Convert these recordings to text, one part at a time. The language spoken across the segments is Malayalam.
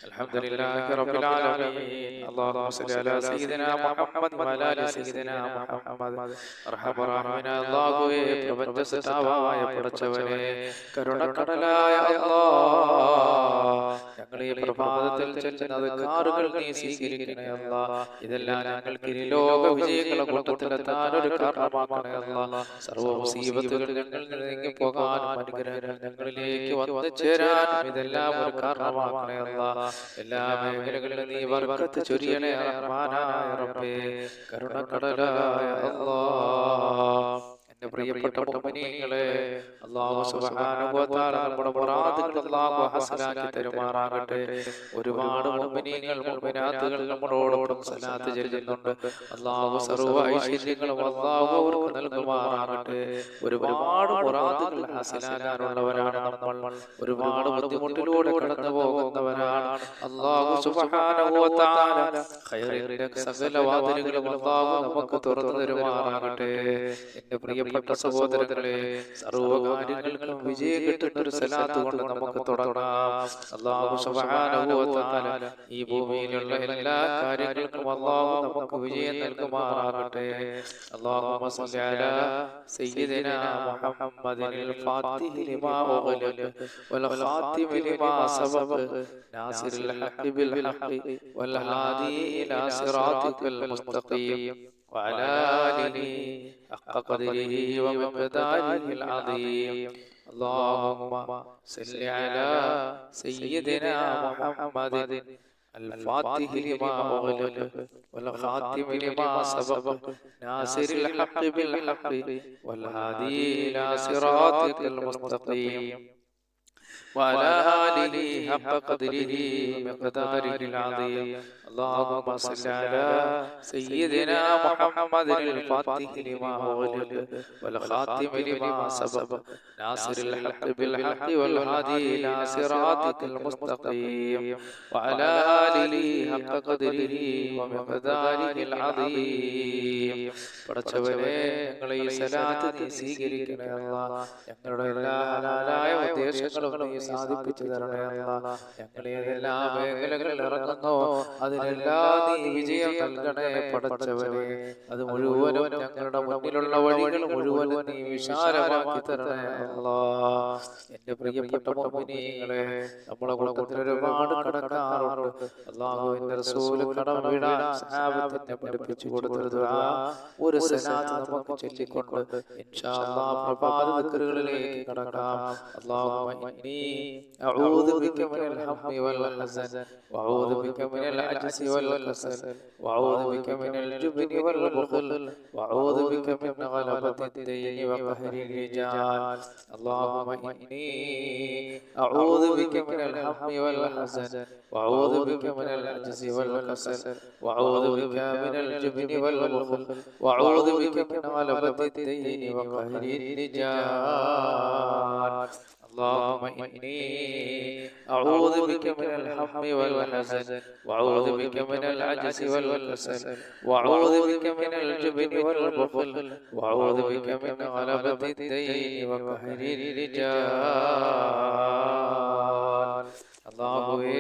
الحمد لله رب العالمين. اللهم صل على سيدنا محمد وعلى آل سيدنا محمد. അർഹമറാഹിമീൻ അല്ലാഹുവേ, പ്രപഞ്ച സൃഷ്ടാവായ പടച്ചവനെ, കരുണക്കടലായ അല്ലാഹ്, ഞങ്ങൾ ഈ പ്രഭാതത്തിൽ ചെല്ലുന്ന അദ്കാറുകൾ നീ സ്വീകരിക്കണേ അല്ലാഹ്. ഇതെല്ലാം ഞങ്ങൾക്ക് ഇനി ലോക വിജയങ്ങളുടെ കൂട്ടത്തിലെത്താൻ ഒരു കാരണമാക്കണേ അല്ലാഹ്. സർവ്വ മുസീബത്തുകൾ ഞങ്ങളിൽ നിന്ന് നീങ്ങി പോകാനും അനുഗ്രഹങ്ങൾ ഞങ്ങളിലേക്ക് വന്നു ചേരാനും ഇതെല്ലാം ഒരു കാരണമാക്കണേ അല്ലാഹ്. എല്ലാ മേഖലകളിലും നീ ബർക്കത്ത് ചൊരിയണേ റഹ്മാനായ റബ്ബേ, കരുണക്കടലായ അല്ലാഹ്. എന്റെ പ്രിയപ്പെട്ട മുഅ്മിനീങ്ങളെ, അല്ലാഹു സുബ്ഹാനഹു വ തആല നമ്മുടെ മുറാദുകൾ അല്ലാഹു ഹസനാക്കി തരുമാറാകട്ടെ. ഒരുപാട് മുഅ്മിനീങ്ങൾ മുഅ്മിനാത്തുകൾ നമ്മളോടൊപ്പം സ്വലാത്ത് ചൊല്ലുന്നുണ്ട്. അല്ലാഹു സർവ്വ ഐശ്വര്യങ്ങളും അല്ലാഹു അവർക്ക് നൽകുമാറാകട്ടെ. ഒരുപാട് മുറാദുകൾ ഹസനാകാനുള്ളവരാണ് നമ്മൾ. ഒരുപാട് ബുദ്ധിമുട്ടിലൂടെ കടന്നു പോകുന്നവരാണ്. അല്ലാഹു സുബ്ഹാനഹു വ തആല ഖൈറിന്റെ സകല വാതിലുകളും അല്ലാഹു നമുക്ക് തുറന്നു തരുമാറാകട്ടെ. എന്റെ പ്രിയപ്പെട്ട സഹോദരങ്ങളെ, സർവ്വകാര്യങ്ങൾക്കും വിജയം കിട്ടുന്ന ഒരു സലാത്ത് കൊണ്ട് നമുക്ക് തുടങ്ങാം. അല്ലാഹു സുബ്ഹാനഹു വ തആല ഈ ഭൂമിയിലുള്ള എല്ലാ കാര്യങ്ങൾക്കും അല്ലാഹു നമുക്ക് വിജയം നൽകുമാറാകട്ടെ. അല്ലാഹുമ്മ സ്വല്ലി അലാ സയ്യിദിനാ മുഹമ്മദിൽ ഫാത്തിഹി ലിമാ ഉഗ്ലിഖ വൽ ഖാതിമി ലിമാ സബഖ നാസിറിൽ ഹഖ് ബിൽ ഹഖ് വൽ ഹാദി ഇലാ സിറാത്തിക്കൽ മുസ്തഖീം وعلى آله حق قدره ومقداره العظيم. اللهم صل على سيدنا محمد الفاتح لما أغلق والخاتم لما سبق ناصر الحق بالحق والهادي إلى صراطك المستقيم وعلى آله حق قدره ومقداره العظيم. اللهم صل على سيدنا محمد الفاتح لما أغلق والخاتم لما سبق ناصر الحق بالحق والهادي إلى صراطك المستقيم وعلى آله حق قدره ومقداره العظيم. പടച്ചവനെ, ഞങ്ങളെ ഈ സലാത്ത് നീ സ്വീകരിക്കണേ അല്ലാഹ്. ഞങ്ങളുടെ എല്ലാ ഹലാലായ ഉദ്ദേശങ്ങളും നീ സാധിപ്പിച്ചു തരണേ അല്ലാഹ്. ഞങ്ങൾ ഏതെല്ലാം മേഖലകളിൽ ഇറങ്ങുന്നോ അതിനെല്ലാം നീ വിജയം നൽകണേ പടച്ചവനെ. അത് മുഴുവനും ഞങ്ങളുടെ മുന്നിലുള്ള വഴികൾ മുഴുവനും നീ വിശാലമാക്കി തരണേ അല്ലാഹ്. എന്റെ പ്രിയപ്പെട്ട മുഅ്മിനീങ്ങളെ, നമ്മളെ കൂട്ടത്തിൽ ഒരുപാട് കടക്കാറുണ്ട്. അല്ലാഹുവിന്റെ റസൂൽ കടം വീടാൻ സഹാബത്തിനെ പഠിപ്പിച്ചു കൊടുത്തൊരു ദുആ, ഒരു സലാത്ത് നമുക്ക് ചൊല്ലിക്കൊണ്ട് ഇൻഷാ അല്ലാഹ് പ്രഭാത ദിക്റുകളിലേക്ക് കടക്കാം. അല്ലാഹുമ്മ ഇന്നി അഊദു ബിക മിനൽ ഹമ്മി വൽ ഹസൻ വഅഊദു ബിക മിനൽ അജ്സി വൽ കസൽ വഅഊദു ബിക മിനൽ ജുബ്നി വൽ ബുഖൽ വഅഊദു ബിക മിൻ ഗലബത്തി الدين وقهر الرجال. اللهم إني أعوذ بك من الهم والحزن وأعوذ بك من العجز والكسل وأعوذ بك من الجبن والبخل وأعوذ بك من غلبة الدين وقهر الرجال. اللهم إني أعوذ بك من الهم والحزن وأعوذ بك من العجز والكسل وأعوذ بك من الجبن والبخل وأعوذ بك من غلبة الدين وقهر الرجال. അല്ലാഹുവേ,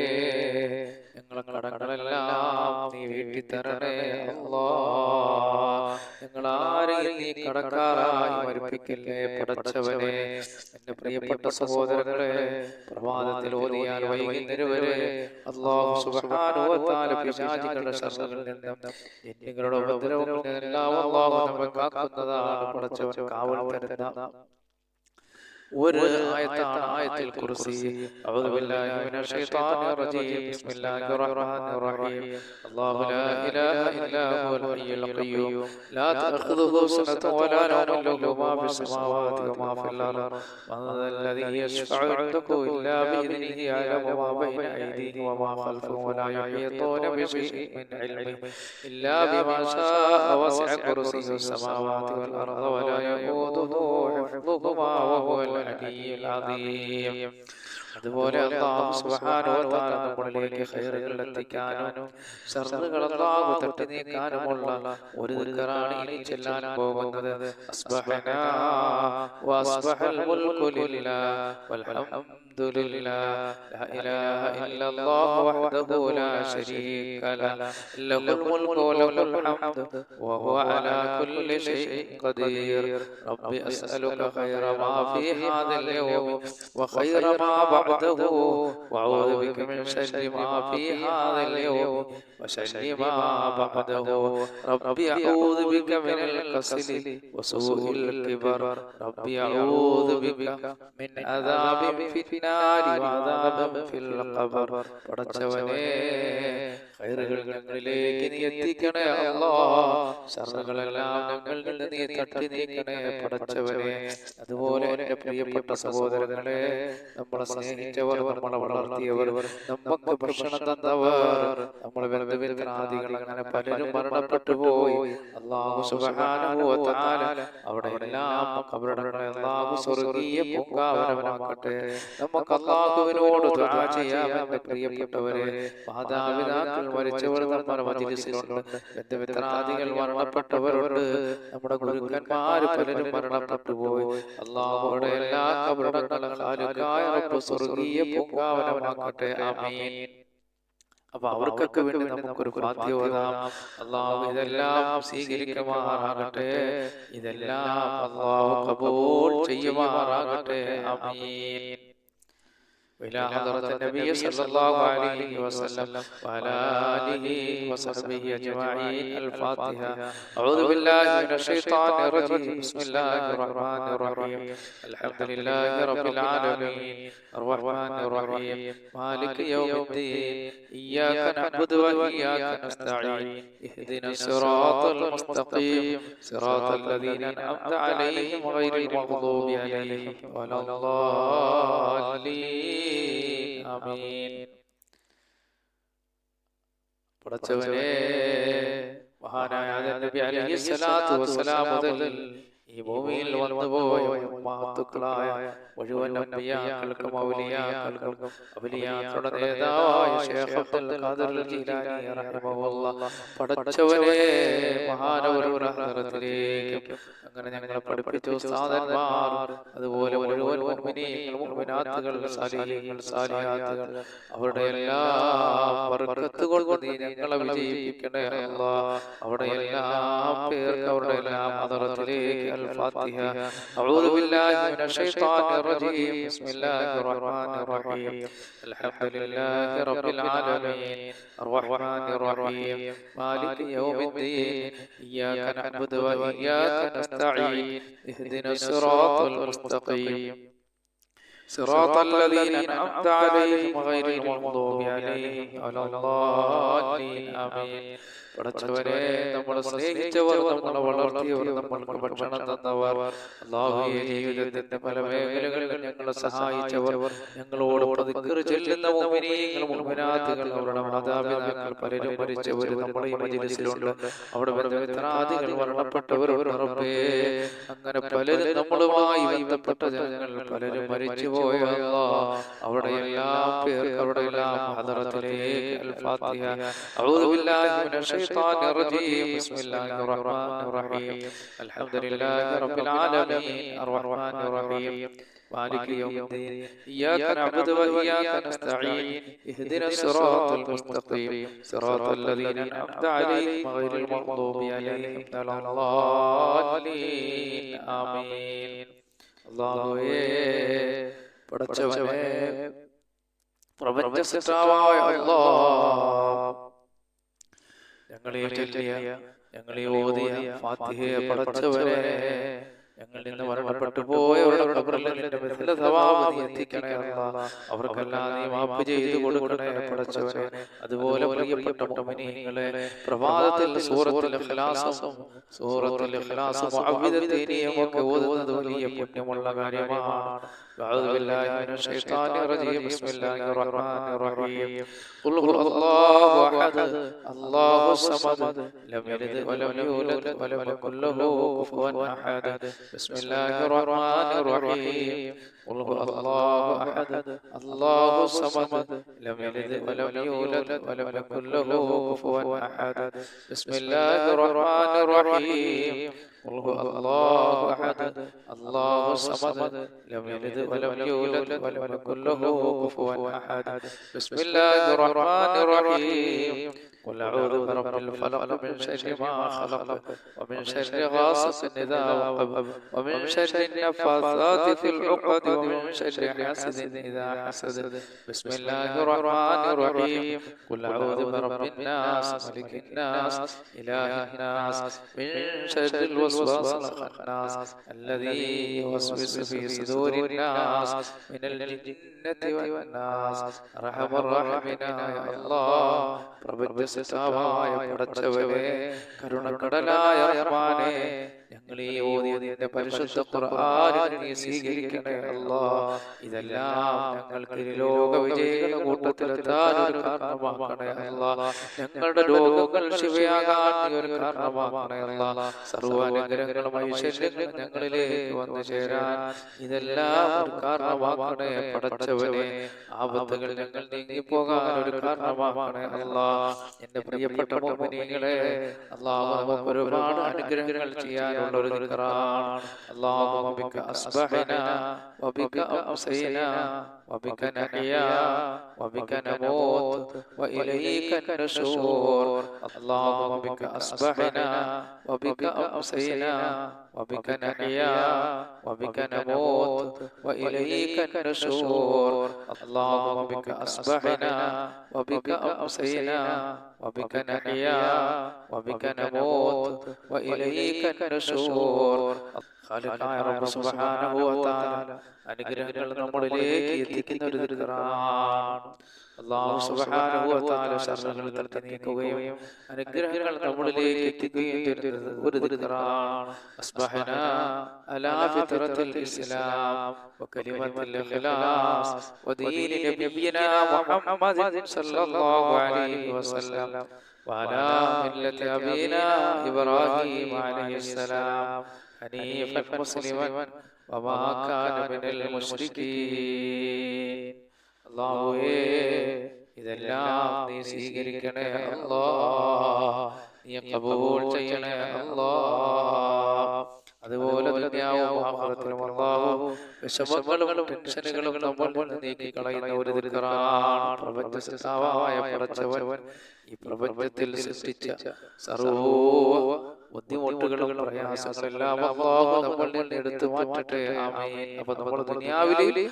ഞങ്ങളുടെ കടങ്ങളെല്ലാം നീ വീട്ടിത്തരണേ അല്ലാഹ്. ഞങ്ങൾ ആരെയും നീ കടക്കാരായി മരിപ്പിക്കല്ലേ പടച്ചവനെ. എന്റെ പ്രിയപ്പെട്ട സഹോദരങ്ങളെ, പ്രഭാതത്തിൽ ഓതിയാൽ വൈകുന്നേരം വരെ അല്ലാഹു സുബ്ഹാനഹു വ തആല പിശാചുക്കളുടെ ശർറിൽ നിന്നും നിങ്ങളുടെ ഉപദ്രവങ്ങളിൽ നിന്നെല്ലാം അല്ലാഹു നമ്മെ കാക്കുന്നതാണ് പടച്ചവൻ, കാവൽ തരുന്ന ഒരു ആയത്താണ് ആയത്തുൽ കുർസി. അഊദു ബില്ലാഹി മിനശ് ശൈത്വാനിർ റജീം. ബിസ്മില്ലാഹിർ റഹ്മാനിർ റഹീം. അല്ലാഹു ലാ ഇലാഹ ഇല്ലാ ഹുവൽ ഹയ്യുൽ ഖയ്യൂം ലാ തഅഖുദുഹു സനത്തുൻ വലാ നൗമുൻ ലഹു മാ ഫിസ് സമാവാതി വമാ ഫിൽ അർദ് മൻ ദല്ലദീ യശ്ഫഉ ഇൻദഹു ഇല്ലാ ബിഇذനിഹി യഅലമു മാ ബൈന അയ്ദീഹിം വമാ ഖൽഫഹും വലാ യുഹീതൂന ബിശൈഇൻ മിൻ ഇൽമിഹി ഇല്ലാ ബിമാ ശാഅ വസിഅ കുർസിയ്യുഹു സമാവാതി വൽ അർദ വലാ യഊദുഹു ഹിഫ്ദുഹുമാ വഹുവൽ العلي العظيم. അതുപോലെ അല്ലാഹു സുബ്ഹാനഹു വ തആല നമ്മളിലേക്ക് ഖൈറുകൾ എത്തിക്കാനും ശർറുകൾ അല്ലാഹു തട്ടി നീക്കാനുമുള്ള ഒരു ദിക്റാണ് ഇനി ചെല്ലാൻ പോകുന്നത്. അസ്ബഹനാ വഅസ്ബഹൽ മുൽക്കു ലില്ലാഹി വൽഹംദുലില്ലാഹി ലാ ഇലാഹ ഇല്ലല്ലാഹു വഹ്ദഹു ലാ ശരീക ലഹു ലഹുൽ മുൽക്കു വലഹുൽ ഹംദു വഹുവ അലാ കുല്ലി ഷൈഇൻ ഖദീർ. റബ്ബി അസ്അലുക ഖൈറ മാ ഫീ ഹാദൽ യൗമി വഖൈറ മാ ബഅദഹു വഅഊദു ബിക മിൻ ശർരി മാ ഫീ ഹാദൽ യൗമി വശർരി മാ ബഅദഹു. റബ്ബി അഊദു ബിക മിനൽ കസലി വസൂഇൽ കിബർ. റബ്ബി അഊദു ബിക മിൻ അദാബിൻ ഫിന്നാരി വഅദാബിൻ ഫിൽ ഖബർ. പടച്ചവനേ, ഖൈറുകൾ ഞങ്ങളിലേക്ക് നീ എത്തിക്കണേ അല്ലാഹ്. ശർറുകളെല്ലാം ഞങ്ങളിൽ നിന്ന് നീ തട്ടി നീക്കണേ പടച്ചവനേ. അതുപോലെ എൻ്റെ പ്രിയപ്പെട്ട സഹോദരങ്ങളെ, നമ്മളെ സ്നേഹിച്ചവർ, നമ്മളെ വളർത്തിയവർ, നമുക്ക് ഭക്ഷണം തന്നവർ, നമ്മളെ ബന്ധുമിത്രാദികൾ, അങ്ങനെ പലരും മരണപ്പെട്ടു പോയി. അല്ലാഹു സുബ്ഹാനഹു വ തആല അവിടെ എല്ലാം ഖബറടങ്ങളെ അല്ലാഹു സ്വർഗ്ഗീയ പൂങ്കാവനമാക്കട്ടെ. നമുക്ക് അല്ലാഹുവിനോട് ദുആ ചെയ്യാം. എൻ്റെ പ്രിയപ്പെട്ടവരെ, മാതാപിതാക്കൾ മരിച്ചവർ നമ്മുടെ മജ്‌ലിസിലുണ്ട്, ബന്ധുമിത്രാദികൾ മരണപ്പെട്ടവരുണ്ട്, നമ്മുടെ ഗുരുക്കന്മാർ പലരും മരണപ്പെട്ടു പോയി. അല്ലാഹുവോടെ എല്ലാ ഖബറടങ്ങളും ഖാലിഖായ റബ്ബ് സ്വർഗ്ഗീയ പൂങ്കാവനമാക്കട്ടെ. ആമീൻ. അപ്പൊ അവർക്കൊക്കെ വേണ്ടി നമുക്കൊരു ഫാത്തിഹ ഓതാം. അല്ലാഹു ഇതെല്ലാം സ്വീകരിക്കുമാറാകട്ടെ, ഇതെല്ലാം അല്ലാഹു ഖബൂൽ ചെയ്യുമാറാകട്ടെ. ആമീൻ. وإلى حضرة النبي صلى الله عليه وسلم وعلى آله وصحبه أجمعين. الفاتحة. أعوذ بالله من الشيطان الرجيم. بسم الله الرحمن الرحيم. الحمد لله رب العالمين الرحمن الرحيم مالك يوم الدين. إياك نعبد وإياك نستعين. اهدنا الصراط المستقيم صراط الذين أنعمت عليهم غير المغضوب عليهم ولا الضالين. ആമീൻ. പടച്ചവനേ, മഹാനായ നബി അലൈഹിസ്സലാത്തു വസ്സലാം മുതൽ ഈ ഭൂമിയിൽ വന്നുപോയ മഹത്തുക്കളായ മുഴുവൻ അമ്പിയാക്കൾക്കും ഔലിയാക്കൾക്കും ഔലിയാക്കളുടെ നേതാവായ ശൈഖ് അബ്ദുൽ ഖാദിർ ജീലാനി റഹിമഹുല്ലാഹ് പടച്ചവനേ, മഹാനവരുടെ ഹദ്റത്തിലേക്ക് അങ്ങനെ ഞങ്ങളെ പഠിപ്പിച്ച ഉസ്താദന്മാർ, അതുപോലെ മുഴുവൻ മുഅ്മിനീങ്ങൾ, മുഅ്മിനാത്തുകൾ, സാലിഹീങ്ങൾ, സാലിഹാത്തുകൾ, അവരുടെ എല്ലാ ബർക്കത്ത് കൊണ്ട് നീ ഞങ്ങളെ വിജയിപ്പിക്കണേ അല്ലാഹ്. അവിടെ എല്ലാ പേർക്ക് അവരുടെ എല്ലാ ഹദ്റത്തിലേക്ക് الفاتحة. أعوذ بالله من الشيطان الرجيم. بسم الله الرحمن الرحيم. الحمد لله رب العالمين الرحمن الرحيم مالك يوم الدين. إياك نعبد وإياك نستعين. اهدنا الصراط المستقيم صراط الذين أنعمت عليهم غير المغضوب عليهم ولا الضالين. آمين. പടച്ചവനെ, നമ്മളെ സ്നേഹിച്ചവർ, നമ്മളെ വളർത്തിയവർ, നമ്മൾക്ക് ഭക്ഷണം തന്നവർ, അല്ലാഹുവേ, ജീവിതത്തിന്റെ പല മേഖലകളിൽ ഞങ്ങളെ സഹായിച്ചവർ, ഞങ്ങളോട് ദിക്ർ ചൊല്ലുന്ന മുഅ്മിനീങ്ങൾ, മുഅ്മിനാത്തുകൾ, അവരുടെ മാതാപിതാക്കൾ പലരും മരിച്ചവർ നമ്മുടെ ഈ മജ്‌ലിസിലുണ്ട്. അവിടെ ബന്ധുമിത്രാദികൾ മരണപ്പെട്ടവരുണ്ട്. റബ്ബേ, അങ്ങനെ പലരും നമ്മളുമായി ബന്ധപ്പെട്ട ജനങ്ങൾ പലരും മരിച്ചുപോയ അല്ലാഹ്, അവിടെ എല്ലാ പേർക്ക് അവിടെ എല്ലാം ഹദ്റത്തിലേക്ക് അൽ-ഫാത്തിഹ. അഊദു ബില്ലാഹി മിനശ് الشيطان الرجيم. بسم الله الرحمن الرحيم. الحمد لله رب العالمين الرحمن الرحيم مالك يوم الدين. إياك نعبد وإياك نستعين. اهدنا الصراط المستقيم صراط الذين أنعمت عليهم غير المغضوب عليهم ولا الضالين. آمين. അല്ലാഹുവേ, പടച്ചവനേ, പ്രപഞ്ച സൃഷ്ടാവായ അല്ലാഹ്, ഞങ്ങളെ ചൊല്ലിയ, ഞങ്ങളെ ഓതിയ ഫാത്തിഹയെ പടച്ചവനെ, ഞങ്ങളിൽ നിന്ന് മരണപ്പെട്ടു പോയവരുടെ ഖബറിൽ നിന്റെ മിഥ്ല സവാബ് നീ എത്തിക്കണേ അല്ലാഹ്. അവർക്കെല്ലാം നീ മാപ്പ് ചെയ്തു കൊടുക്കണേ പടച്ചവനെ. അതുപോലെ പ്രിയപ്പെട്ട മുഅ്മിനീങ്ങളെ, പ്രഭാതത്തിൽ സൂറത്തുൽ ഇഖ്ലാസും സൂറത്തുൽ ഇഖ്ലാസും മുഅവ്വിദത്തൈനിയും ഒക്കെ ഓതുന്നത് വലിയ പുണ്യമുള്ള കാര്യമാണ്. أعوذ بالله من الشيطان الرجيم. بسم الله الرحمن الرحيم. قل هو الله أحد الله الصمد لم يلد ولم يولد ولم يكن له كفوا أحد. بسم الله الرحمن الرحيم قل هو الله أحد الله الصمد لم يلد ولم يولد ولم يكن له كفوا أحد بسم الله الرحمن الرحيم قل هو الله أحد الله الصمد لم يلد ولم يولد ولم يكن له كفوا أحد بسم الله الرحمن الرحيم قل أعوذ برب الفلق من شر ما خلق ومن شر غاسق إذا وقب ومن شر النفاثات في العقد ومن شر حاسد إذا حسد بسم الله الرحمن الرحيم قل أعوذ برب الناس ملك الناس إله الناس من شر الوسواس الخناس الذي يوسوس في صدور الناس من الجنة والناس أرحم الراحمين يا الله പ്രപഞ്ചസിതാവായ പടച്ചവനെ കരുണക്കടലായ റഹ്മാനേ ഞങ്ങൾ ഈ ഓതിയതിന്റെ പരിശുദ്ധ ഖുർആനിനെ നീ സ്വീകരിക്കണേ അല്ലാഹ് ഇതെല്ലാം ഞങ്ങൾക്ക് ലോക വിജയികളുടെ കൂട്ടത്തിലെത്താൻ ഒരു കാരണമാക്കണേ അല്ലാഹ് ഞങ്ങളുടെ രോഗങ്ങൾ ശിവയാകാൻ നീ ഒരു കാരണമാക്കണേ അല്ലാഹ് സർവ്വാനുഗ്രഹങ്ങളും ഐശ്വര്യങ്ങളും ഞങ്ങളിലേക്ക് വന്നു ചേരാൻ ഇതെല്ലാം ഒരു കാരണമാക്കണേ പടച്ചവനെ ആപത്തുകൾ ഞങ്ങൾ നീങ്ങിപ്പോകാൻ ഒരു കാരണമാക്കണേ അല്ലാഹ് എന്റെ പ്രിയപ്പെട്ട മുഅ്മിനീങ്ങളെ അല്ലാഹു നമുക്ക് ഒരുപാട് അനുഗ്രഹങ്ങൾ ചെയ്യാനുള്ള ഒരു ദിക്റാണ് അല്ലാഹുമ്മ ബിക അസ്ബഹനാ വബിക അംസൈനാ وبك نحيا وبك نموت وإليك النشور اللهم بك أصبحنا وبك أمسينا وبك نحيا وبك نموت وإليك النشور اللهم بك أصبحنا وبك أمسينا وبك نحيا وبك نموت وإليك النشور ഖാലിഖായ റബ്ബ് സുബ്ഹാനഹു വ തആല അനുഗ്രഹങ്ങൾ നമ്മളിലേക്ക് എത്തിക്കുന്ന ഒരു ദിക്റാണ് അല്ലാഹു സുബ്ഹാനഹു വ തആല ശർറുകൾ തട്ടി നീക്കുകയും അനുഗ്രഹങ്ങൾ നമ്മളിലേക്ക് എത്തിക്കുകയും ചെയ്യുന്ന ഒരു ദിക്റാണ് അസ്ബഹനാ അലാ ഫിത്രത്തിൽ ഇസ്ലാം വകലിമത്തുൽ ഇഖ്ലാസ് വദീനി നബിയിനാ മുഹമ്മദ് സല്ലല്ലാഹു അലൈഹി വസല്ലം വഅലാ മില്ലത്തി അബീനാ ഇബ്രാഹീം അലൈഹിസ്സലാം حنيفا مسلما وما كان من المشركين അല്ലാഹുവേ ഇതെല്ലാം നീ സ്വീകരിക്കണേ അല്ലാഹ് നീ ഖബൂൽ ചെയ്യണേ അല്ലാഹ് അതുപോലെ ദുനിയാവും ആഖിറത്തിലും അല്ലാഹു വിഷമങ്ങളും ടെൻഷനുകളും നമ്മൾ നീക്കി കളയുന്ന ഒരു ദിക്റാണ് പ്രപഞ്ചസിതാവായ പടച്ചവൻ ഈ പ്രപഞ്ചത്തിൽ സൃഷ്ടിച്ച സർവ്വ ബുദ്ധിമുട്ടുകളും പ്രയാസങ്ങളെല്ലാം അല്ലാഹു നമ്മളിൽ നിന്ന് എടുത്തു മാറ്റട്ടെ ആമീൻ അപ്പോൾ നമ്മൾ ദുനിയാവിലെ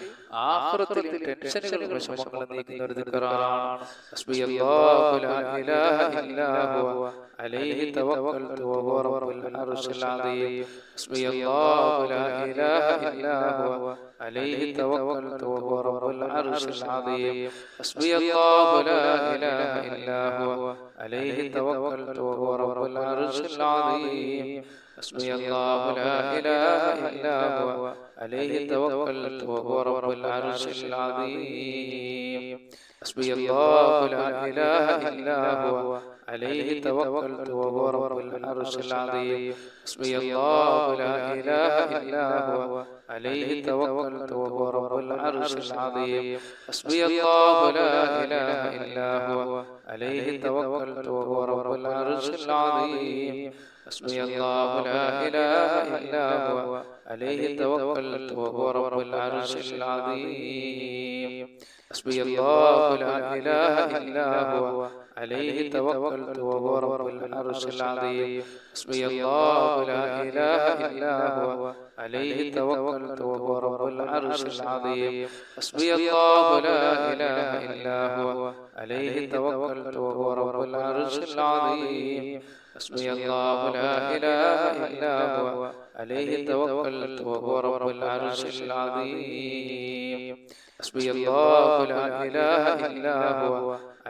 ആഖിറത്തിലെ ടെൻഷനുകളും വിഷമങ്ങളും നീക്കുന്ന ഒരു ദിക്റാണ് ഹസ്ബിയല്ലാഹു ലാ ഇലാഹ ഇല്ലാ ഹുവ അലൈഹി തവക്കൽതു വഹുവ റബ്ബുൽ അർശിൽ അദീം ഹസ്ബിയല്ലാഹു ലാ ഇലാഹ ഇല്ലാ ഹുവ عليه توكلت وهو رب العرش العظيم حسبي الله لا إله إلا هو عليه توكلت وهو رب العرش العظيم حسبي الله لا إله إلا هو عليه توكلت وهو رب العرش العظيم حسبي الله لا إله إلا هو عليه توكلت وهو رب العرش العظيم حسبي الله لا إله إلا هو عليه توكلت وهو رب العرش العظيم حسبي الله لا إله إلا هو عليه توكلت وهو رب العرش العظيم حسبي الله لا إله إلا هو عليه توكلت وهو رب العرش العظيم حسبي الله لا إله إلا هو عليه توكلت وهو رب العرش العظيم حسبي الله لا إله إلا هو عليه توكلت وهو رب العرش العظيم حسبي الله لا إله إلا هو عليه توكلت وهو رب العرش العظيم حسبي الله لا إله إلا هو عليه توكلت وهو رب العرش العظيم حسبي الله لا إله إلا هو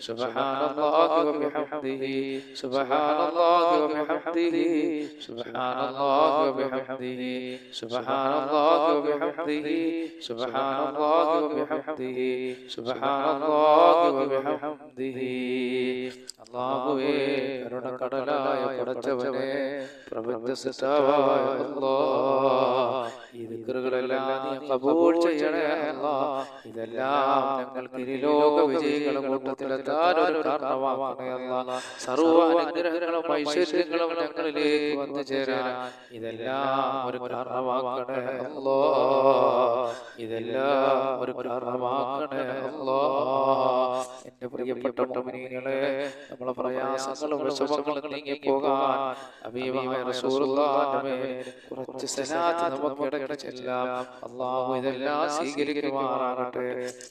سبحان الله وبحمده سبحان الله وبحمده سبحان الله وبحمده سبحان الله وبحمده سبحان الله وبحمده سبحان الله وبحمده അല്ലാഹുവേ കരുണക്കടലായ പടച്ചവനെ പ്രപഞ്ച സൃഷ്ടാവായ അല്ലാഹ് ഈ ദിക്റുകളെല്ലാം നീ ഖബൂൽ ചെയ്യണേ അല്ലാഹ് ഇതെല്ലാം ഞങ്ങൾക്ക് ഇരുലോക വിജയികളുടെ കൂട്ടത്തിലെത്താൻ ഒരു കാരണമാക്കണേ അല്ലാഹ് സർവ്വ അനുഗ്രഹങ്ങളും ഐശ്വര്യങ്ങളും ഞങ്ങളിലേക്ക് വന്നു ചേരാൻ ഇതെല്ലാം ഒരു കാരണമാക്കണേ അല്ലാഹ് ഇതെല്ലാം ഒരു കാരണമാക്കണേ അല്ലാഹ് എന്റെ പ്രിയപ്പെട്ട മുഅ്മിനീങ്ങളെ നമ്മളെ പ്രയാസങ്ങളും വിഷമങ്ങളും നീങ്ങി പോകാൻ ഹബീബായ റസൂലുള്ളാഹിന്റെ മേൽ കുറച്ച് സലാത്ത് നമുക്ക് ഇടയ്ക്ക് ചെല്ലാം അല്ലാഹു ഇതെല്ലാം സ്വീകരിക്കുമാറാകട്ടെ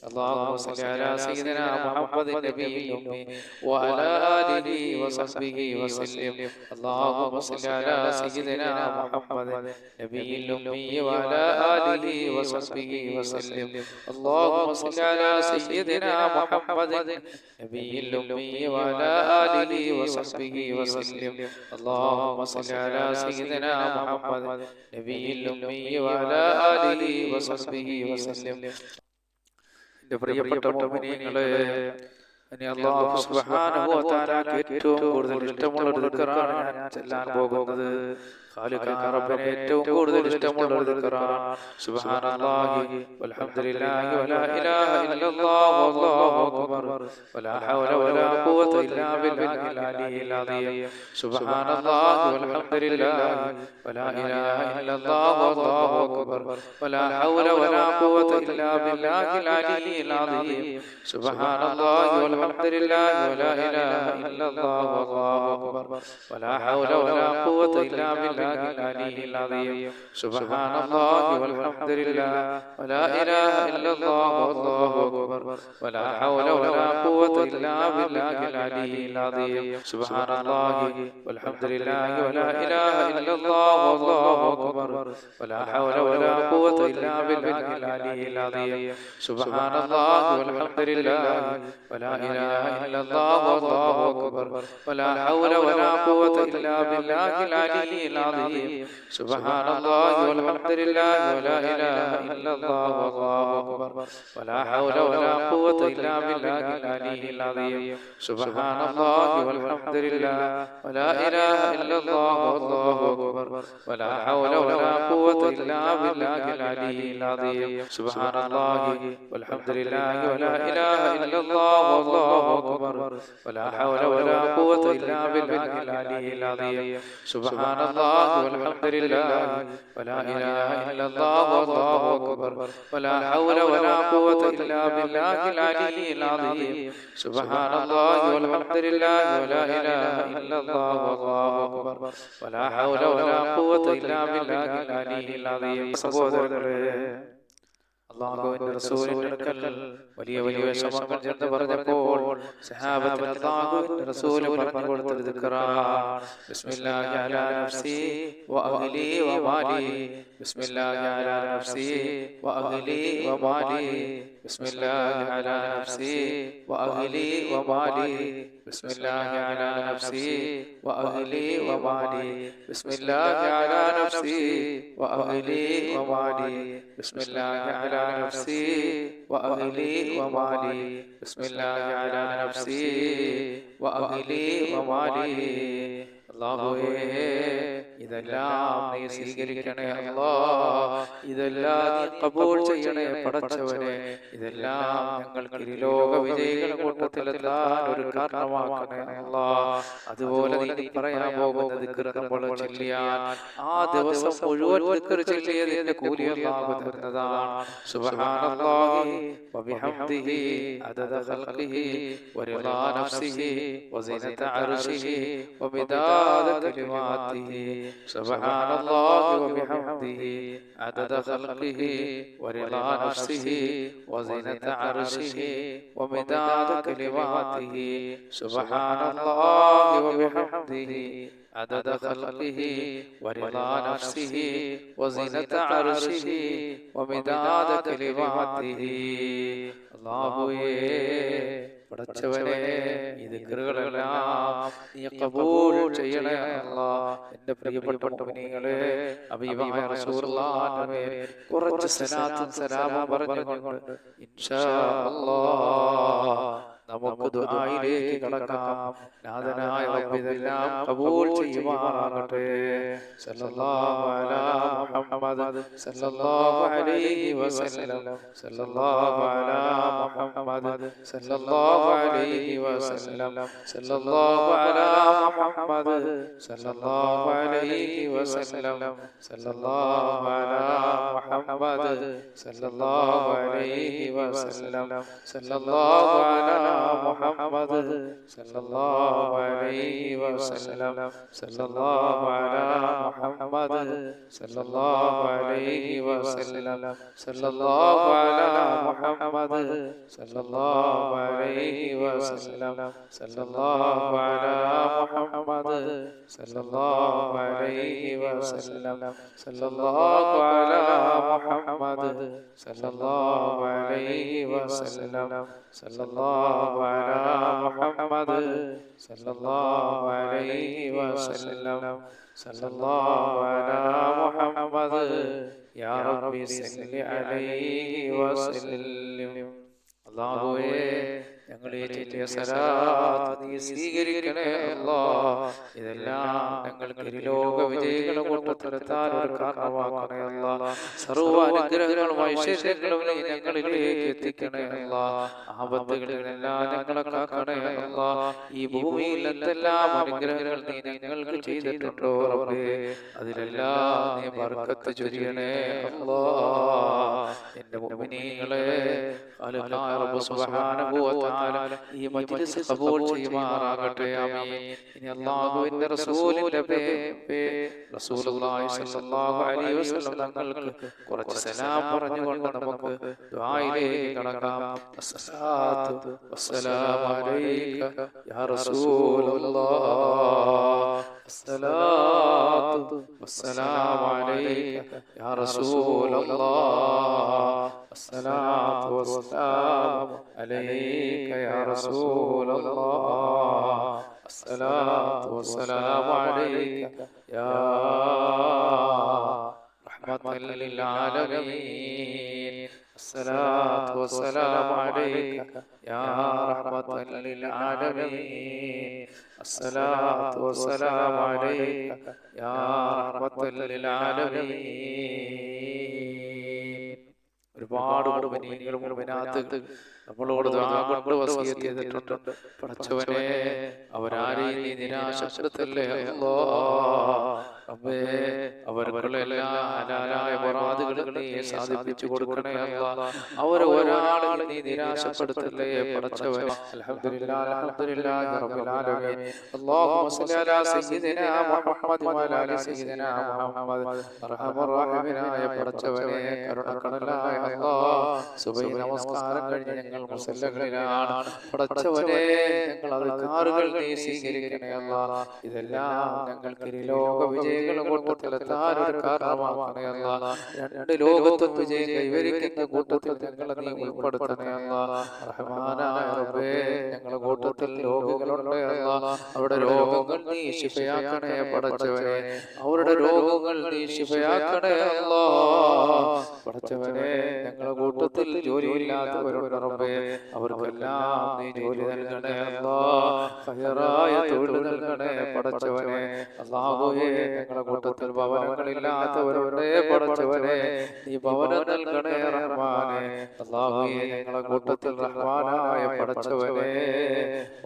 അല്ലാഹു സ്വല്ലി അലാ സയ്യിദിനാ മുഹമ്മദ് നബിയിൽ ഉമ്മി വഅലാ ആലിഹി വസഹ്ബിഹി വസല്ലം അല്ലാഹു സ്വല്ലി അലാ സയ്യിദിനാ മുഹമ്മദ് നബിയിൽ ഉമ്മി വഅലാ ആലിഹി വസഹ്ബിഹി വസല്ലം അല്ലാഹു സ്വല്ലി അലാ സയ്യിദിനാ മുഹമ്മദ് നബിയിൽ ഉമ്മി وعلى آله وصحبه وسلم اللهم صل على سيدنا محمد نبي الأمي وعلى آله وصحبه وسلم എൻ്റെ പ്രിയപ്പെട്ട മുഅ്മിനീങ്ങളെ ഇനി അല്ലാഹു സുബ്ഹാനഹു വ തആലക്ക് ഏറ്റവും കൂടുതൽ ഇഷ്ടമുള്ള ഒരു ദിക്റാണ് ഞാൻ ചൊല്ലാൻ പോകുന്നത് ഖാലിഖായ റബ്ബിനെ ഏറ്റവും കൂടുതൽ ഇഷ്ടമുള്ള ഒരു ദിക്റാണ് സുബ്ഹാനല്ലാഹി വൽഹംദുലില്ലാഹി വലാ ഇലാഹ ഇല്ലല്ലാഹു വല്ലാഹു അക്ബർ വലാ ഹൗല വലാ ഖുവത ഇല്ലാ ബില്ലാഹിൽ അലിയിൽ അദീം സുബ്ഹാനല്ലാഹി വൽഹംദുലില്ലാഹി വലാ ഇലാഹ ഇല്ലല്ലാഹു വല്ലാഹു അക്ബർ വലാ ഹൗല വലാ ഖുവത ഇല്ലാ ബില്ലാഹിൽ അലിയിൽ അദീം സുബ്ഹാനല്ലാഹി വൽഹംദുലില്ലാഹി വലാ ഇലാഹ ഇല്ലല്ലാഹു വല്ലാഹു അക്ബർ വലാ ഹൗല വലാ ഖുവത ഇല്ലാ ബില്ലാഹിൽ العلي العظيم سبحان الله والحمد لله ولا إله إلا الله والله أكبر ولا حول ولا قوة إلا بالله العلي العظيم سبحان الله والحمد لله ولا إله إلا الله والله أكبر ولا حول ولا قوة إلا بالله العلي العظيم سبحان الله والحمد لله ولا إله إلا الله والله أكبر ولا حول ولا قوة إلا بالله العلي العظيم سبحان الله والحمد لله ولا إله إلا الله والله أكبر ولا حول ولا قوة إلا بالله العلي العظيم سبحان الله والحمد لله ولا إله إلا الله والله أكبر ولا حول ولا قوة إلا بالله العلي العظيم سبحان الله والحمد لله ولا إله إلا الله والله أكبر ولا حول ولا قوة إلا بالله العلي العظيم سبحان الله والحمد لله ولا إله إلا الله والله أكبر ولا حول ولا قوة إلا بالله العلي العظيم سبحان الله والحمد لله ولا إله إلا الله والله أكبر ولا حول ولا قوة إلا بالله العلي العظيم അല്ലാഹുവിന്റെ റസൂലിന്റെ അടുക്കൽ വലിയ വലിയ വിഷമങ്ങൾ ചെന്ന് പറഞ്ഞപ്പോൾ സഹാബത്തിന് അല്ലാഹുവിന്റെ റസൂൽ പറഞ്ഞു കൊടുത്ത ദിക്റാണ് ബിസ്മില്ലാഹി അലാ നഫ്സി വ അഹ്ലി വ മാലി ബിസ്മില്ലാഹി അലാ നഫ്സി വ അഹ്ലി വ മാലി ബിസ്മില്ലാഹി അലാ നഫ്സി വ അഹ്ലി വ മാലി ബിസ്മില്ലാഹി അലാ നഫ്സി വ അഹ്ലി വ മാലി ബിസ്മില്ലാഹി അലാ നഫ്സി വ അഹ്ലി വ മാലി ബിസ്മില്ലാഹി അലാ نفسي وأهلي ومالي بسم الله على نفسي وأهلي ومالي അല്ലാഹുവേ ഇതെല്ലാം നീ സ്വീകരിക്കണേ അല്ലാഹ് ഇതെല്ലാം നീ ഖബൂൽ ചെയ്യണേ പടച്ചവനെ ഇതെല്ലാം ഞങ്ങൾക്ക് ഇരുലോക വിജയികളുടെ കൂട്ടത്തിലെത്താൻ ഒരു കാരണമാക്കണേ അല്ലാഹ് അതുപോലെ നീ പറയാൻ പോകുന്ന ദിക്ർ നമ്മൾ ചൊല്ലിയാൽ ആ ദിവസം മുഴുവൻ ദിക്ർ ചൊല്ലിയതിന്റെ കൂലി അല്ലാഹു തരുന്നതാണ് സുബ്ഹാനല്ലാഹി വബിഹംദിഹി അദദ ഖൽഖിഹി വറിളാ നഫ്സിഹി വസിനത അർശിഹി വമിദാദ كلماته سبحان الله وبحمده عدد خلقه ورضا نفسه وزنة عرشه ومداد كلماته سبحان الله وبحمده عدد خلقه ورضا نفسه وزنة عرشه ومداد كلماته الله പടച്ചവനെ ഈ ദിക്റുകളെല്ലാം നീ ഖബൂൽ ചെയ്യണേ അല്ലാഹ്. എൻ്റെ പ്രിയപ്പെട്ട മുഅ്മിനീങ്ങളെ, ഹബീബായ റസൂലുള്ളാഹിന്റെ മേൽ കുറച്ച് സലാത്തും സലാമും പറഞ്ഞുകൊണ്ട് ഇൻഷാ അല്ലാഹ് നമുക്ക് ദുആയിലേക്ക് കടക്കാം. നാഥനായ റബ്ബ് ഇതെല്ലാം ഖബൂൽ ചെയ്യുമാറാകട്ടെ. സല്ലല്ലാഹു അലാ മുഹമ്മദ് സല്ലല്ലാഹു അലൈഹി വസല്ലം സല്ലല്ലാഹു അലാ മുഹമ്മദ് സല്ലല്ലാഹു അലൈഹി വസല്ലം സല്ലല്ലാഹു അലാ മുഹമ്മദ് സല്ലല്ലാഹു അലൈഹി വസല്ലം സല്ലല്ലാഹു അലാ മുഹമ്മദ് സല്ലല്ലാഹു അലൈഹി വസല്ലം സല്ലല്ലാഹു അലാ മുഹമ്മദ് സല്ലല്ലാഹു അലൈഹി വസല്ലം സല്ലല്ലാഹു അലാ മുഹമ്മദ് സല്ലല്ലാഹു അലൈഹി വസല്ലം സല്ലല്ലാഹു അലാ മുഹമ്മദ് സല്ലല്ലാഹു അലൈഹി വസല്ലം സല്ലല്ലാഹു അലാ മുഹമ്മദ് സല്ലല്ലാഹു അലൈഹി വസല്ലം സല്ലല്ലാഹു അലാ മുഹമ്മദ് സല്ലല്ലാഹു അലൈഹി വസല്ലം സല്ലല്ലാഹു അലാ മുഹമ്മദ് സല്ലല്ലാഹു അലൈഹി വസല്ലം സല്ലല്ലാഹു അലാ മുഹമ്മദ് യാ റബ്ബി സല്ലി അലൈഹി വസല്ലം. അല്ലാഹുവേ, ഞങ്ങളെ ചൊല്ലിയ സലാത്ത് നീ സ്വീകരിക്കണേ അല്ലാഹ്. ഇതെല്ലാം ഞങ്ങൾക്ക് ഇരുലോക വിജയികളുടെ കൂട്ടത്തിലെത്താൻ ഒരു കാരണമാക്കണേ അല്ലാഹ്. സർവ്വ അനുഗ്രഹങ്ങളും ഐശ്വര്യങ്ങളും നീ ഞങ്ങളിലേക്ക് എത്തിക്കണേ അല്ലാഹ്. ആപത്തുകളിൽ നിന്നെല്ലാം ഞങ്ങളെ കാക്കണേ അല്ലാഹ്. ഈ ഭൂമിയിൽ എന്തെല്ലാം അനുഗ്രഹങ്ങൾ നീ ഞങ്ങൾക്ക് ചെയ്തിട്ടുണ്ടോ റബ്ബേ, അതിലെല്ലാം നീ ബർക്കത്ത് ചൊരിയണേ അല്ലാഹ്. എൻ്റെ മുഅ്മിനീങ്ങളെ, ഖാലിഖായ റബ്ബ് സുബ്ഹാനഹു വ തആല ഈ മജ്ലിസ് ഖബൂൽ ചെയ്യുമാറാകട്ടെ. ആമീൻ. ഇനി അല്ലാഹുവിന്റെ റസൂലിന്റെ റസൂലുള്ളാഹി സ്വല്ലല്ലാഹു അലൈഹി വസല്ലം തങ്ങൾക്ക് കുറച്ച് സലാം പറഞ്ഞുകൊണ്ട് നമുക്ക് ദുആയിലേക്ക് കടക്കാം. അസ്സലാത്തു വസ്സലാമു അലൈക യാ റസൂലല്ലാഹ്. അസ്സലാത്തു വസ്സലാമു അലൈക യാ റസൂലല്ലാഹ്. അസ്സലാത്തു വസ്സലാമു അലൈക യാ റസൂലല്ലാഹ്. അസ്സലാത്തു വസ്സലാമു അലൈക യാ റഹ്മത്തൽ ലിൽ ആലമീൻ. الصلاة والسلام عليك يا رحمة للعالمين. الصلاة والسلام عليك يا رحمة للعالمين. ഒരുപാട് മുഅ്മിനീങ്ങളും മുഅ്മിനാത്തുകൾ നമ്മളോട് ദുആ കൊണ്ട് വസിയത്ത് ചെയ്തിട്ടുണ്ട്. പടച്ചവനെ, അവരാരെയും നീ നിരാശപ്പെടുത്തല്ലേ അല്ലാഹ്. റബ്ബേ, അവർക്കുള്ള എല്ലാ ഹലാലായ മുറാദുകളും നീ സാധിപ്പിച്ചു കൊടുക്കണേ അല്ലാഹ്. അവരെ ഒരാളെ നീ നിരാശപ്പെടുത്തല്ലേ പടച്ചവനെ. അൽഹംദുലില്ലാഹി അൽഹംദുലില്ലാഹി റബ്ബിൽ ആലമീൻ. അല്ലാഹുമ്മ സ്വല്ലി അലാ സയ്യിദിനാ മുഹമ്മദ് വഅലാ ആലി സയ്യിദിനാ മുഹമ്മദ്. അർഹമർ റഹീമിനായ പടച്ചവനെ, കരുണക്കടലായ അല്ലാഹ്, സുബഹി നമസ്കാരം കഴിഞ്ഞ് ഞങ്ങൾ മുസല്ലകളിലാണ് പടച്ചവനെ. ഞങ്ങൾ അദ്കാറുകൾ നീ സ്വീകരിക്കണേ അല്ലാഹ്. ഇതെല്ലാം ഞങ്ങൾക്ക് ലോക വിജയികളുടെ കൂട്ടത്തിലെത്താൻ ഒരു കാരണമാക്കണേ അല്ലാഹ്. രണ്ട് ലോകത്തും വിജയം കൈവരിക്കുന്ന കൂട്ടത്തിൽ ഞങ്ങളെ നീ ഉൾപ്പെടുത്തണേ അല്ലാഹ്. റഹ്മാനായ റബ്ബേ, ഞങ്ങളുടെ കൂട്ടത്തിൽ രോഗികളുണ്ട് അല്ലാഹ്. അവരുടെ രോഗങ്ങൾ നീ ശിഫയാക്കണേ പടച്ചവനെ. അവരുടെ രോഗങ്ങൾ നീ ശിഫയാക്കണേ അല്ലാഹ്. പടച്ചവനെ, ഞങ്ങളുടെ കൂട്ടത്തിൽ ജോലിയില്ലാത്തവരുണ്ട് റബ്ബേ, അവർക്കെല്ലാം നീ ജോലി നൽകണേ അല്ലാഹ്. ഖൈറായ തൊഴിൽ നൽകണേ പടച്ചവനെ. അല്ലാഹുവേ, ഞങ്ങളുടെ കൂട്ടത്തിൽ ഭവനങ്ങളില്ലാത്തവരുണ്ട് പടച്ചവനെ, നീ ഭവനം നൽകണേ റഹ്മാനേ. അല്ലാഹുവേ, ഞങ്ങളുടെ കൂട്ടത്തിൽ റഹ്മാനായ പടച്ചവനെ,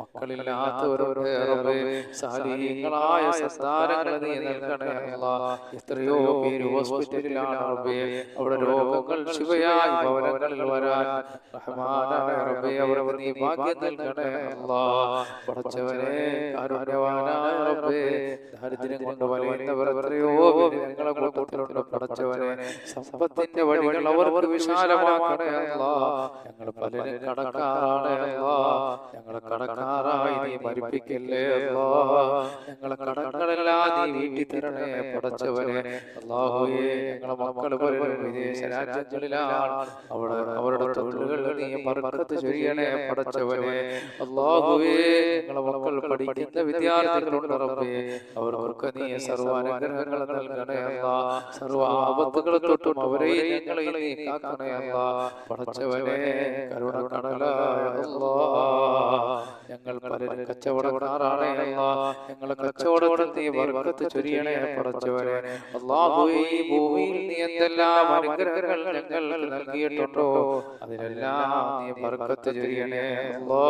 മക്കളില്ലാത്തവരുണ്ട് റബ്ബേ, സാലിഹീങ്ങളായ സന്താനങ്ങളെ നീ നൽകണേ അല്ലാഹ്. എത്രയോ പേര് ഹോസ്പിറ്റലിലാണ് റബ്ബേ, അവിടെ രോഗങ്ങൾ ശിവയായി ഭവനങ്ങളിൽ വരാൻ റഹ്മാനായ റബ്ബേ, അവർക്ക് നീ ഭാഗ്യം നൽകണേ അല്ലാഹ്. പടച്ചവനെ, കാരുണ്യവാനായ റബ്ബേ, ദാരിദ്ര്യം കൊണ്ട് വലയുന്നവർ എത്രയോ പേര് ഞങ്ങളുടെ കൂട്ടത്തിലുണ്ട് പടച്ചവനെ. സമ്പത്തിന്റെ വഴികൾ അവർക്ക് വിശാലമാക്കണേ അല്ലാഹ്. ഞങ്ങൾ പലരും കടക്കാറാണ് അല്ലാ, ഞങ്ങളെ കടക്കാരായി നീ മരിപ്പിക്കല്ലേ അല്ലാ, ഞങ്ങളെ കടങ്ങളെല്ലാം നീ വീട്ടി തരണേ പടച്ചവനെ. അല്ലാഹുവേ, ഞങ്ങളെ മക്കൾ പലരും വിദേശ രാജ്യങ്ങളിലാണ്, അവരുടെ തൊഴിലുകൾ നീ ബർക്കത്ത് ചൊരിയണേ പടച്ചവനെ. അല്ലാഹുവേ, ഞങ്ങളെ മക്കൾ പഠിക്കുന്ന വിദ്യാർത്ഥികളുണ്ട് റബ്ബേ, അവർക്ക് നീ സർവ്വാനുഗ്രഹങ്ങൾ നൽകണേ അല്ലാ, സർവ്വ ആപത്തുകൾ തൊട്ടും അവരെയും ഞങ്ങളെയും നീ കാക്കണേ അല്ലാ പടച്ചവനെ. കരുണ കടലായ അല്ലാ, ഞങ്ങൾ പലരും കച്ചവടക്കാരാണ് അല്ലാ, ഞങ്ങളെ കച്ചവടത്തിൽ നീ ബർക്കത്ത് ചൊരിയണേ പടച്ചവനെ. അല്ലാഹുവേ, ഈ ഭൂമിയിൽ നീ എന്തെല്ലാം അനുഗ്രഹങ്ങൾ ഞങ്ങൾക്ക് നൽകിയിട്ടുണ്ടോ അതിലെല്ലാം നീ ബർക്കത്ത് ചൊരിയണേ അല്ലാ.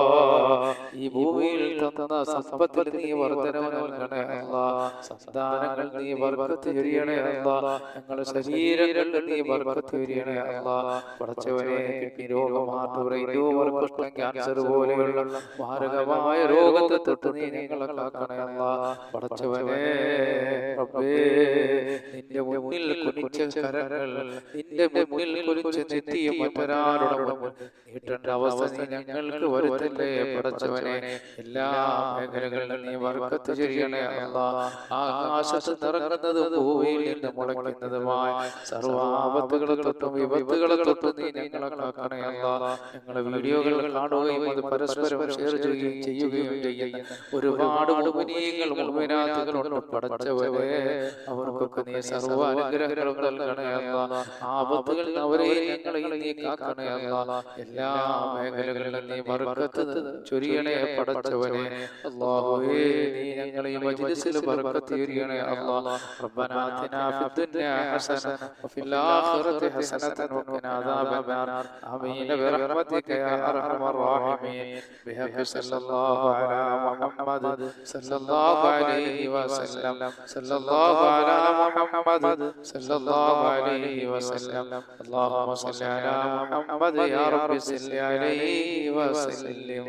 ഈ ഭൂമിയിൽ തന്ന സമ്പത്തിൽ നീ വർദ്ധനവ് നൽകണേ അല്ലാ, സന്താനങ്ങൾ നീ ബർക്കത്ത് ചൊരിയണേ അല്ലാ, ഞങ്ങളുടെ ശരീരങ്ങളിൽ നീ ബർക്കത്ത് ചൊരിയണേ അല്ലാ പടച്ചവനെ. കിഡ്നി രോഗം, ഹാർട്ട്, ബ്രെയിൻ ട്യൂമർ, കുഷ്ഠം, ക്യാൻസർ പോലെയുള്ള മാരകമായ രോഗത്തെ തൊട്ട് നീ ഞങ്ങളെ കാക്കണേ അല്ലാ പടച്ചവനെ. റബ്ബേ, നിന്റെ മുന്നിൽ കുനിച്ച കരങ്ങൾ, നിന്റെ മുന്നിൽ കുനിച്ച നെറ്റിയും മറ്റൊരാളുടെ നീട്ടേണ്ട അവസ്ഥ നീ ഞങ്ങൾക്ക് വരുത്തല്ലേ പടച്ചവനെ. എല്ലാ മേഖലകളിലും നീ ബർക്കത്ത് ചൊരിയണേ അല്ലാ. ആകാശത്ത് നിറങ്ങുന്നതും ഭൂമിയിൽ നിന്ന് മുളയ്ക്കുന്നതുമായ സർവ്വ ആപത്തുകളെ തൊട്ടും വിപത്തുകളെ തൊട്ടും നീ ഞങ്ങളെ കാക്കണേ അല്ലാ. ഞങ്ങളുടെ വീഡിയോകൾ കാണുകയും അത് പരസ്പരം ഷെയർ ചെയ്യുകയും ചെയ്യുന്ന ഒരുപാട് മുഅ്മിനീങ്ങൾ മുഅ്മിനാത്തുകളുണ്ട് പടച്ചവനെ. അവർക്കൊക്കെ നീ സർവ്വ അനുഗ്രഹങ്ങളും നൽകണേ അല്ലാ. ആപത്തുകളിൽ അവരെയും ഞങ്ങളെയും നീ കാക്കണേ അല്ലാ. എല്ലാ മേഖലകളിലും നീ ബർക്കത്ത് ചൊരിയണേ പടച്ചവനെ. അല്ലാഹുവേ, നീ ഞങ്ങളെ ഈ മജ്ലിസിൽ ബർക്കത്ത് ചൊരിയണേ അല്ലാ. റബ്ബനാ ആതിനാ ഫിദ്ദുനിയാ ഹസന വഫിൽ ആഖിറതി ഹസനത വഖിനാ അദാബന്നാർ. ആമീൻ ബിറഹ്മതിക യാ അർഹമർ റഹീമീൻ. ബിഹഖി സല്ലല്ലാഹു അലാ മുഹമ്മദ് സല്ലല്ലാഹു അലൈഹി വസല്ലം. സല്ലല്ലാഹു അലാ മുഹമ്മദ് സല്ലല്ലാഹു അലൈഹി വസല്ലം. അല്ലാഹുമ്മ സ്വല്ലി അലാ മുഹമ്മദ് യാ റബ്ബി സ്വല്ലി അലൈഹി വസല്ലം.